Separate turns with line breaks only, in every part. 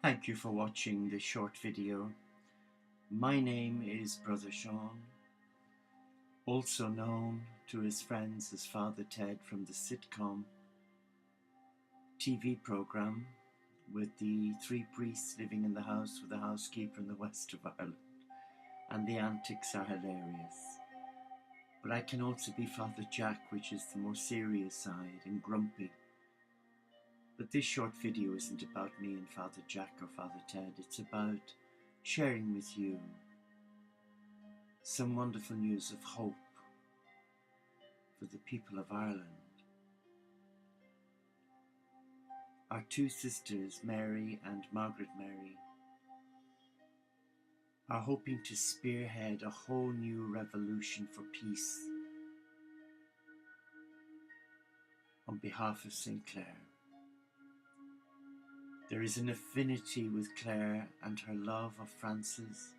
Thank you for watching this short video. My name is Brother Sean, also known to his friends as Father Ted from the sitcom TV program with the three priests living in the house with a housekeeper in the west of Ireland, and the antics are hilarious. But I can also be Father Jack, which is the more serious side and grumpy. But this short video isn't about me and Father Jack or Father Ted. It's about sharing with you some wonderful news of hope for the people of Ireland. Our two sisters, Mary and Margaret Mary, are hoping to spearhead a whole new revolution for peace on behalf of St. Clare. There is an affinity with Clare and her love of Francis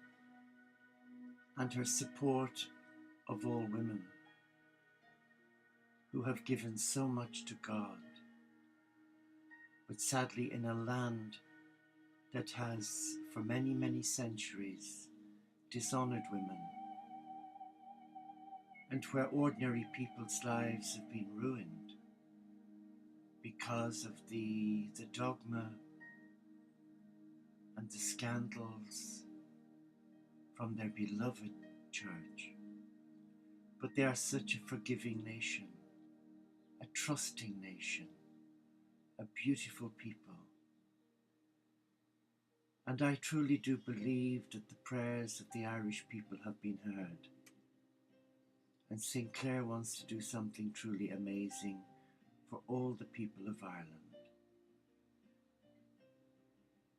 and her support of all women who have given so much to God, but sadly in a land that has for many, many centuries dishonored women, and where ordinary people's lives have been ruined because of the dogma and the scandals from their beloved church. But they are such a forgiving nation, a trusting nation, a beautiful people. And I truly do believe that the prayers of the Irish people have been heard. And St. Clare wants to do something truly amazing for all the people of Ireland.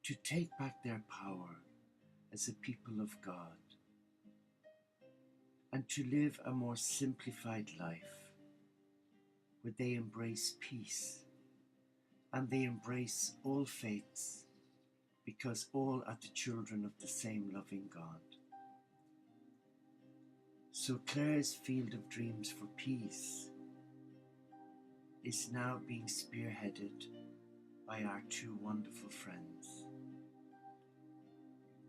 To take back their power as a people of God and to live a more simplified life where they embrace peace and they embrace all faiths because all are the children of the same loving God. So Clare's Field of Dreams for Peace is now being spearheaded by our two wonderful friends,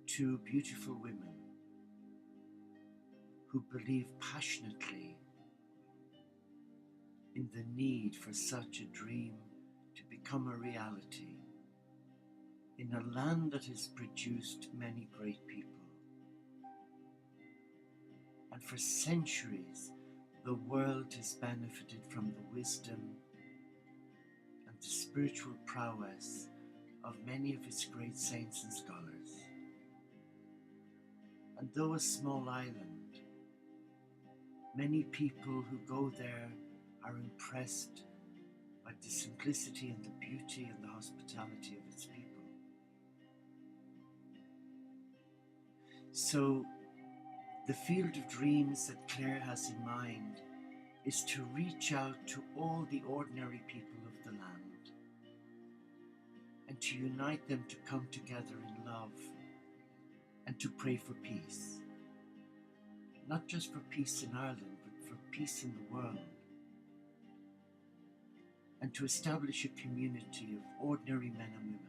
two beautiful women who believe passionately in the need for such a dream to become a reality in a land that has produced many great people. And for centuries, the world has benefited from the wisdom and the spiritual prowess of many of its great saints and scholars. And though a small island, many people who go there are impressed by the simplicity and the beauty and the hospitality of its people. So the Field of Dreams that Clare has in mind is to reach out to all the ordinary people of the land and to unite them to come together in love and to pray for peace. Not just for peace in Ireland, but for peace in the world. And to establish a community of ordinary men and women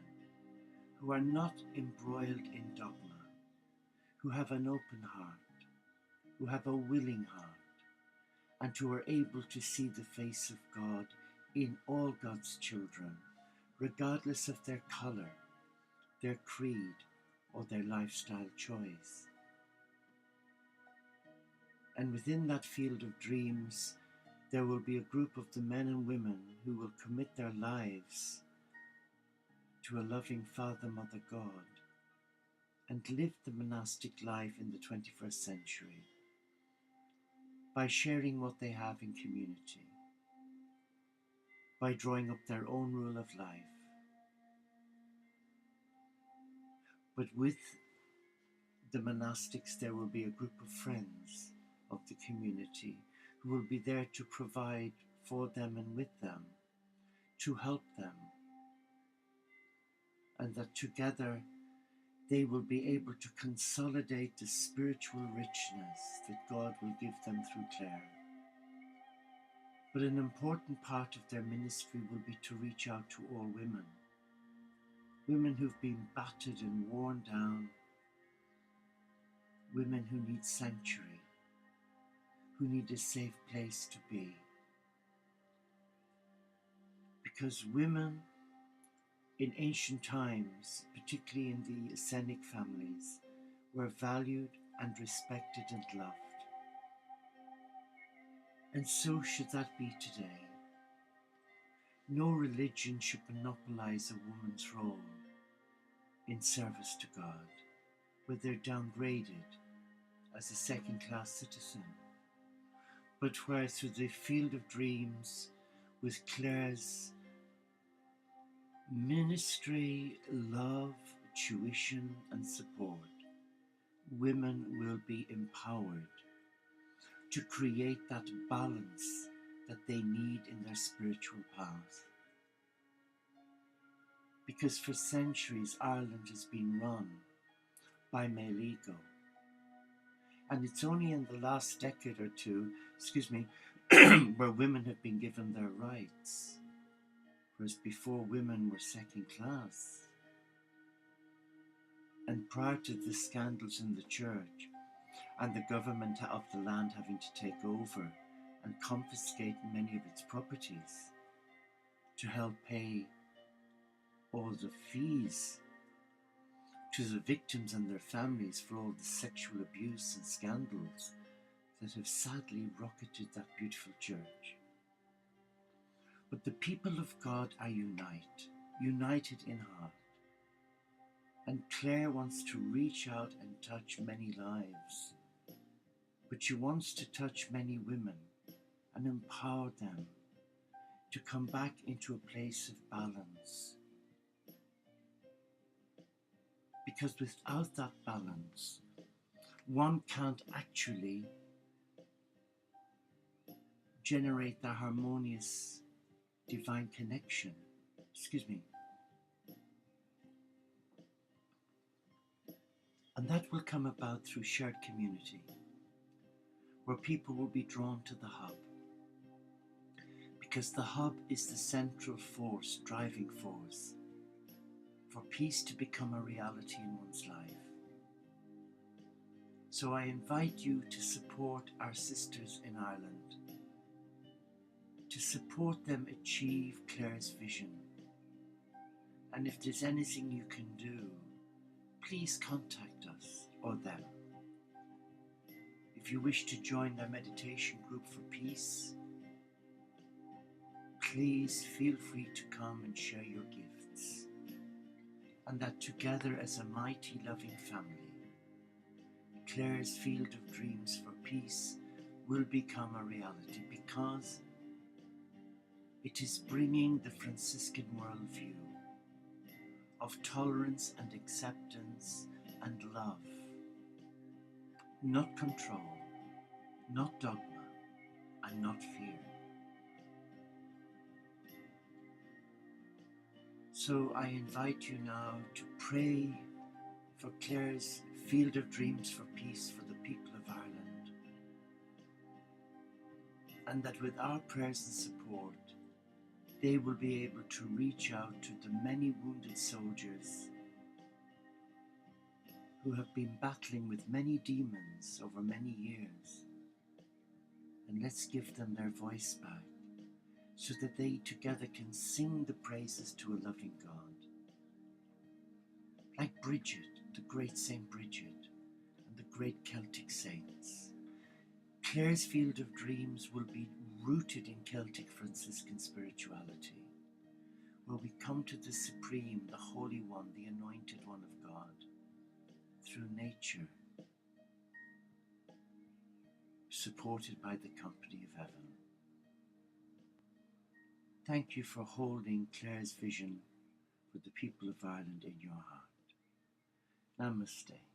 who are not embroiled in dogma, who have an open heart, who have a willing heart, and who are able to see the face of God in all God's children, regardless of their colour, their creed, or their lifestyle choice. And within that field of dreams, there will be a group of the men and women who will commit their lives to a loving Father, Mother God, and live the monastic life in the 21st century by sharing what they have in community, by drawing up their own rule of life. But with the monastics, there will be a group of friends of the community who will be there to provide for them and with them, to help them, and that together they will be able to consolidate the spiritual richness that God will give them through Clare. But an important part of their ministry will be to reach out to all women women who've been battered and worn down, women who need sanctuary, who need a safe place to be. Because women in ancient times, particularly in the Essenic families, were valued and respected and loved. And so should that be today. No religion should monopolize a woman's role in service to God, where they're downgraded as a second-class citizen. But where through the field of dreams, with Claire's ministry, love, tuition and support, women will be empowered to create that balance that they need in their spiritual path. Because for centuries Ireland has been run by male ego. And it's only in the last decade or two, where women have been given their rights. Whereas before, women were second class. And prior to the scandals in the church and the government of the land having to take over and confiscate many of its properties to help pay all the fees to the victims and their families for all the sexual abuse and scandals that have sadly rocketed that beautiful church. But the people of God are united in heart. And Claire wants to reach out and touch many lives. But she wants to touch many women and empower them to come back into a place of balance. Because without that balance, one can't actually generate the harmonious divine connection. And that will come about through shared community, where people will be drawn to the hub. Because the hub is the central force, driving force, for peace to become a reality in one's life. So I invite you to support our sisters in Ireland, to support them achieve Claire's vision. And if there's anything you can do, please contact us or them. If you wish to join their meditation group for peace, please feel free to come and share your gifts. And that together as a mighty loving family, Claire's field of dreams for peace will become a reality, because it is bringing the Franciscan worldview of tolerance and acceptance and love, not control, not dogma, and not fear. So I invite you now to pray for Claire's field of dreams for peace for the people of Ireland, and that with our prayers and support, they will be able to reach out to the many wounded soldiers who have been battling with many demons over many years. And let's give them their voice back, so that they together can sing the praises to a loving God. Like Bridget, the great Saint Bridget, and the great Celtic saints, Claire's field of dreams will be rooted in Celtic Franciscan spirituality, where we come to the Supreme, the Holy One, the Anointed One of God, through nature, supported by the company of heaven. Thank you for holding Claire's vision for the people of Ireland in your heart. Namaste.